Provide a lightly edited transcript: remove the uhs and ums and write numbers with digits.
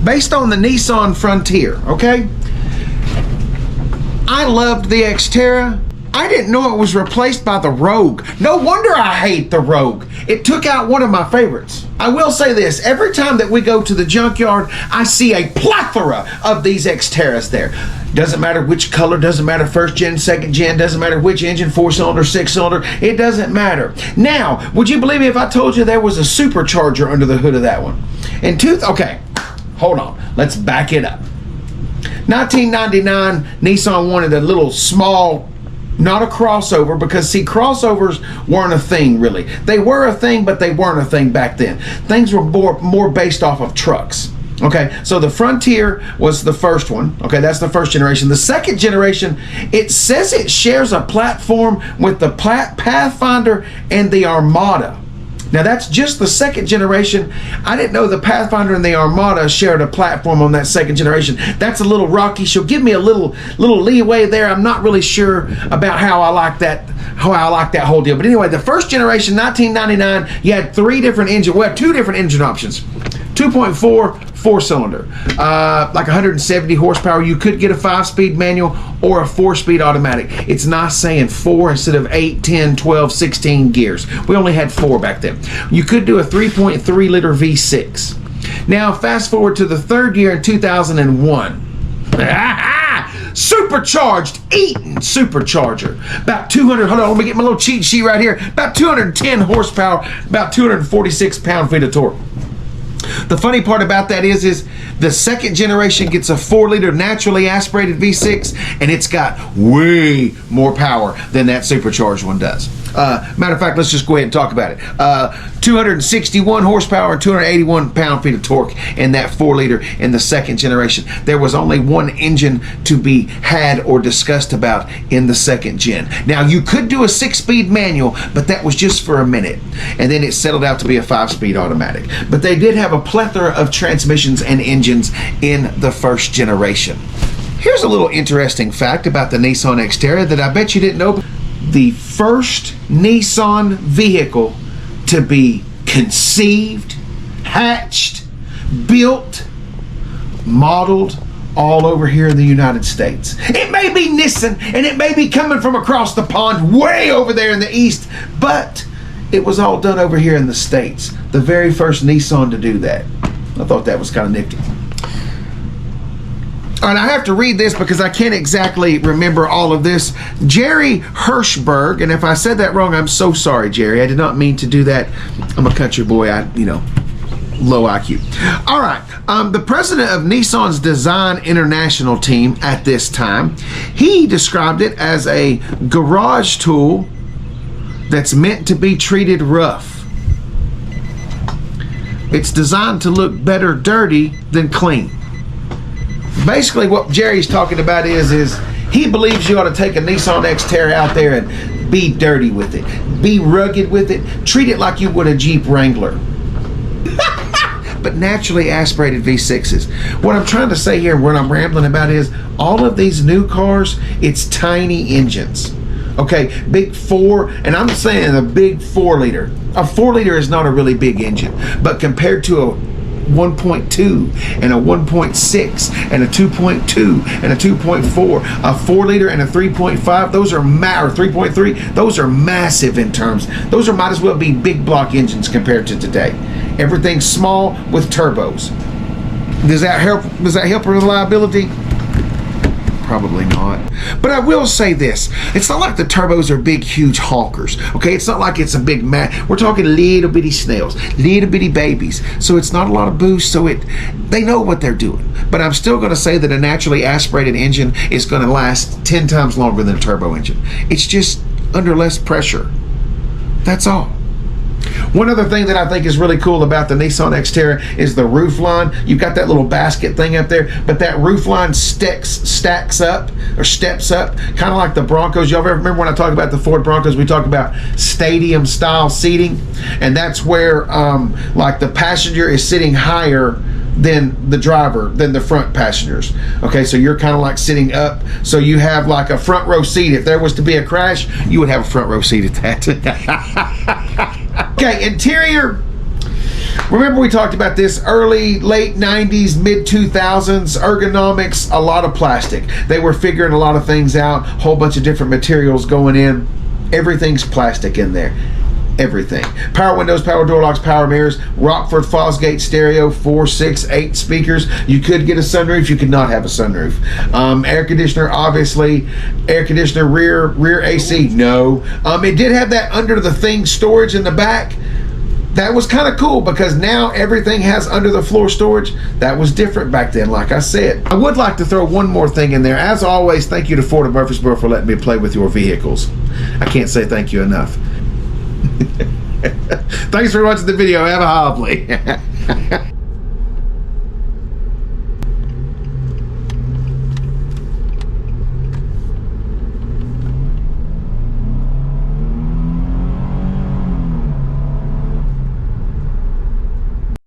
based on the Nissan Frontier, okay? I loved the Xterra. I didn't know it was replaced by the Rogue. No wonder I hate the Rogue. It took out one of my favorites. I will say this, every time that we go to the junkyard, I see a plethora of these Xterras there. Doesn't matter which color, doesn't matter first gen, second gen, doesn't matter which engine, 4-cylinder, 6-cylinder, it doesn't matter. Now, would you believe me if I told you there was a supercharger under the hood of that one? Okay, hold on, let's back it up. 1999, Nissan wanted a little small, not a crossover, because see, crossovers weren't a thing really. They were a thing, but they weren't a thing back then. Things were more based off of trucks. Okay, so the Frontier was the first one. Okay, that's the first generation. The second generation, it says it shares a platform with the Pathfinder and the Armada. Now that's just the second generation. I didn't know the Pathfinder and the Armada shared a platform on that second generation. That's a little rocky. She'll give me a little leeway there. I'm not really sure about how I like that whole deal. But anyway, the first generation, 1999, you had two different engine options. 2.4 4-cylinder, like 170 horsepower. You could get a 5-speed manual or a 4-speed automatic. It's nice saying 4 instead of 8, 10, 12, 16 gears. We only had 4 back then. You could do a 3.3 liter V6. Now fast forward to the third year in 2001. Supercharged Eaton supercharger, about 200. Hold on, let me get my little cheat sheet right here. About 210 horsepower, about 246 pound-feet of torque. The funny part about that is the second generation gets a 4-liter naturally aspirated V6, and it's got way more power than that supercharged one does. Matter of fact, let's just go ahead and talk about it. 261 horsepower and 281 pound-feet of torque in that 4-liter in the second generation. There was only one engine to be had or discussed about in the second gen. Now, you could do a 6-speed manual, but that was just for a minute, and then it settled out to be a 5-speed automatic. But they did have a plethora of transmissions and engines in the first generation. Here's a little interesting fact about the Nissan Xterra that I bet you didn't know. The first Nissan vehicle to be conceived, hatched, built, modeled all over here in the United States. It may be Nissan, and it may be coming from across the pond way over there in the east, but it was all done over here in the States. The very first Nissan to do that. I thought that was kind of nifty. All right, I have to read this because I can't exactly remember all of this. Jerry Hirschberg, and if I said that wrong, I'm so sorry, Jerry. I did not mean to do that. I'm a country boy. Low IQ. All right, the president of Nissan's Design International team at this time, he described it as a garage tool that's meant to be treated rough. It's designed to look better dirty than clean. Basically what Jerry's talking about is he believes you ought to take a Nissan Xterra out there and be dirty with it, be rugged with it, treat it like you would a Jeep Wrangler. But naturally aspirated V6s. What I'm trying to say here, what I'm rambling about is all of these new cars, it's tiny engines. Okay, big 4, and I'm saying a big 4-liter. A 4-liter is not a really big engine, but compared to a 1.2 and a 1.6 and a 2.2 and a 2.4, a 4-liter and a 3.5, those are or 3.3, those are massive in terms. Those might as well be big block engines compared to today. Everything's small with turbos. Does that help with reliability? Probably not. But I will say this. It's not like the turbos are big, huge honkers. Okay, it's not like it's a big We're talking little bitty snails, little bitty babies. So it's not a lot of boost. So they know what they're doing. But I'm still going to say that a naturally aspirated engine is going to last 10 times longer than a turbo engine. It's just under less pressure. That's all. One other thing that I think is really cool about the Nissan Xterra is the roof line. You've got that little basket thing up there, but that roof line stacks up, kind of like the Broncos. Y'all ever remember when I talk about the Ford Broncos, we talk about stadium style seating, and that's where like the passenger is sitting higher than the driver, than the front passengers. Okay, so you're kind of like sitting up, so you have like a front row seat. If there was to be a crash, you would have a front row seat at that. Okay, interior. Remember we talked about this early, late 90s, mid 2000s, ergonomics, a lot of plastic. They were figuring a lot of things out, whole bunch of different materials going in. Everything's plastic in there. Everything. Power windows, power door locks, power mirrors, Rockford Fosgate stereo, 4, 6, 8 speakers. You could get a sunroof, you could not have a sunroof. Air conditioner, obviously. Air conditioner, rear AC, no. It did have that under the thing storage in the back. That was kind of cool because now everything has under the floor storage. That was different back then, like I said. I would like to throw one more thing in there. As always, thank you to Ford of Murfreesboro for letting me play with your vehicles. I can't say thank you enough. Thanks for watching the video. Have a hobbly.